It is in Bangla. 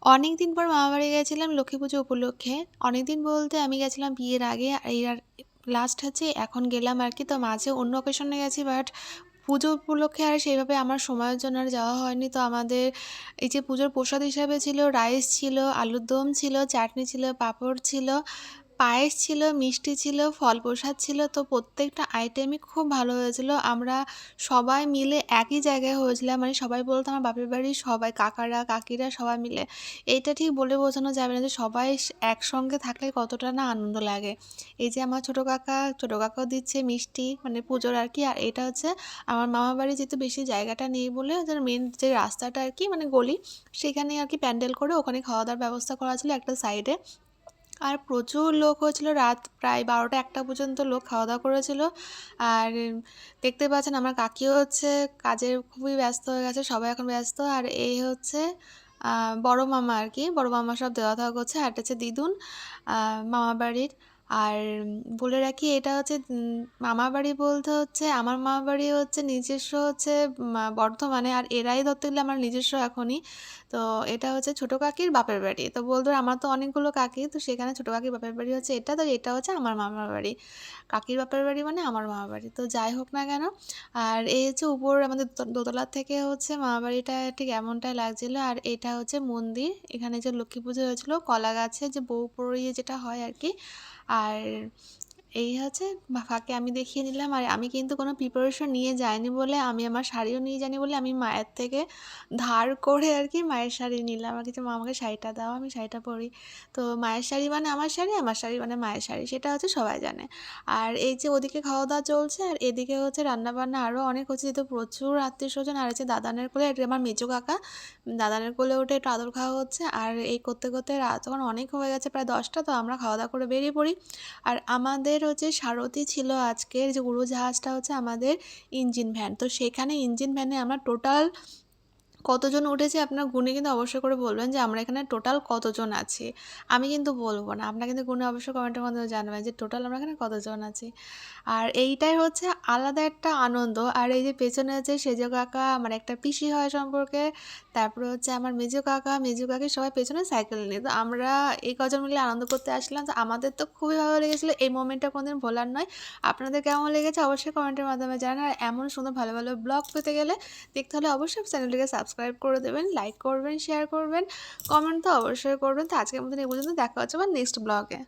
অনেকদিন পর মামাবাড়ি গেছিলাম লক্ষ্মী পুজো উপলক্ষে। অনেকদিন বলতে আমি গেছিলাম বিয়ের আগে, এই আর লাস্ট হচ্ছে এখন গেলাম আর কি। তো মাঝে অন্য অকেশনে গেছি, বাট পুজো উপলক্ষে আর সেইভাবে আমার সময়ের জন্য আর যাওয়া হয়নি। তো আমাদের এই যে পুজোর প্রসাদ হিসাবে ছিল রাইস ছিল, আলুর দম ছিল, চাটনি ছিল, পাঁপড় ছিল, পায়েস ছিল, মিষ্টি ছিল, ফল প্রসাদ ছিল। তো প্রত্যেকটা আইটেমই খুব ভালো হয়েছিল। আমরা সবাই মিলে একই জায়গায় হয়েছিলাম, মানে সবাই বলতো আমার বাপের বাড়ির সবাই, কাকারা কাকিরা সবাই মিলে। এইটা ঠিক বলে বোঝানো যাবে না যে সবাই একসঙ্গে থাকলে কতটা না আনন্দ লাগে। এই যে আমার ছোটো কাকাও দিচ্ছে মিষ্টি, মানে পুজোর আর কি। আর এটা হচ্ছে আমার মামা বাড়ি, যেহেতু বেশি জায়গাটা নেই বলে যার মেন যে রাস্তাটা আর কি, মানে গলি, সেখানে আর কি প্যান্ডেল করে ওখানে খাওয়া দাওয়ার ব্যবস্থা করা ছিল একটা সাইডে। আর প্রচুর লোক হয়েছিল, রাত প্রায় 12টা 1টা পর্যন্ত লোক খাওয়া দাওয়া করেছিল। আর দেখতে পাচ্ছেন আমার কাকিও হচ্ছে কাজের খুবই ব্যস্ত হয়ে গেছে, সবাই এখন ব্যস্ত। আর এই হচ্ছে বড় মামা আর কি, বড় মামা সব দেওয়া থাওয়া করছে। আর এটা হচ্ছে দিদুন মামা বাড়ির। আর বলে রাখি এটা হচ্ছে মামা বাড়ি বলতে হচ্ছে আমার মামা বাড়ি হচ্ছে নিজস্ব হচ্ছে বর্ধমানে, আর এরাই ধরতে গেলে আমার নিজস্ব এখনই। তো এটা হচ্ছে ছোটো কাকির বাপের বাড়ি। তো বলতো আমার তো অনেকগুলো কাকি, তো সেখানে ছোটো কাকির বাপের বাড়ি হচ্ছে এটা, তো এটা হচ্ছে আমার মামার বাড়ি। কাকির বাপের বাড়ি মানে আমার মামার বাড়ি, তো যাই হোক না কেন। আর এই হচ্ছে উপর আমাদের দোতলার থেকে হচ্ছে মামা বাড়িটা ঠিক এমনটাই লাগছিল। আর এটা হচ্ছে মন্দির, এখানে যে লক্ষ্মী পুজো হয়েছিল কলা গাছে যে বউ পড়িয়ে যেটা হয় আর কি। আর এই হচ্ছে ফাঁকে আমি দেখিয়ে নিলাম। আর আমি কিন্তু কোনো প্রিপারেশন নিয়ে যাইনি বলে, আমি আমার শাড়িও নিয়ে যাইনি বলে আমি মায়ের থেকে ধার করে আর কি মায়ের শাড়ি নিলাম আর কিছু। মা আমাকে শাড়িটা দাও, আমি শাড়িটা পরি। তো মায়ের শাড়ি মানে আমার শাড়ি, আমার শাড়ি মানে মায়ের শাড়ি, সেটা হচ্ছে সবাই জানে। আর এই যে ওদিকে খাওয়া দাওয়া চলছে, আর এদিকে হচ্ছে রান্নাবান্না আরও অনেক হচ্ছে, যেহেতু প্রচুর আত্মীয় স্বজন। আর হচ্ছে দাদানের কোলে, এটা আমার মেজো কাকা, দাদানের কোলে উঠে একটু আদর খাওয়া হচ্ছে। আর এই করতে করতে রাত তখন অনেক হয়ে গেছে, প্রায় 10টা। তো আমরা খাওয়া দাওয়া করে বেরিয়ে পড়ি। আর আমাদের হচ্ছে সারথি ছিল আজকের যে উড়োজাহাজটা হচ্ছে আমাদের ইঞ্জিন ভ্যান। তো সেখানে ইঞ্জিন ভ্যানে আমরা টোটাল কতজন উঠেছি আপনারা গুনে কিন্তু অবশ্যই করে বলবেন যে আমরা এখানে টোটাল কতজন আছি। আমি কিন্তু বলবো না, আপনারা কিন্তু গুনে অবশ্যই কমেন্টের মাধ্যমে জানাবেন যে টোটাল আমরা এখানে কতজন আছি। আর এইটাই হচ্ছে আলাদা একটা আনন্দ। আর এই যে পেছনে হচ্ছে সেজো কাকা, আমার একটা পিসি হয় সম্পর্কে, তারপরে হচ্ছে আমার মেজো কাকা, মেজো কাকি, সবাই পেছনে সাইকেল নিয়ে। তো আমরা এই কজন মিলে আনন্দ করতে আসলাম। তো আমাদের তো খুবই ভালো লেগেছিলো, এই মোমেন্টটা কোনোদিন ভোলার নয়। আপনাদের কেমন লেগেছে অবশ্যই কমেন্টের মাধ্যমে জানান। আর এমন সুন্দর ভালো ভালো ব্লগ পেতে গেলে, দেখতে হলে অবশ্যই চ্যানেলটিকে সাবস্ক্রাইব করে দেবেন, লাইক করবেন, শেয়ার করবেন, কমেন্ট তো অবশ্যই করবেন। তো আজকের মতন এই পর্যন্ত, দেখা হচ্ছে আবার নেক্সট ব্লগে।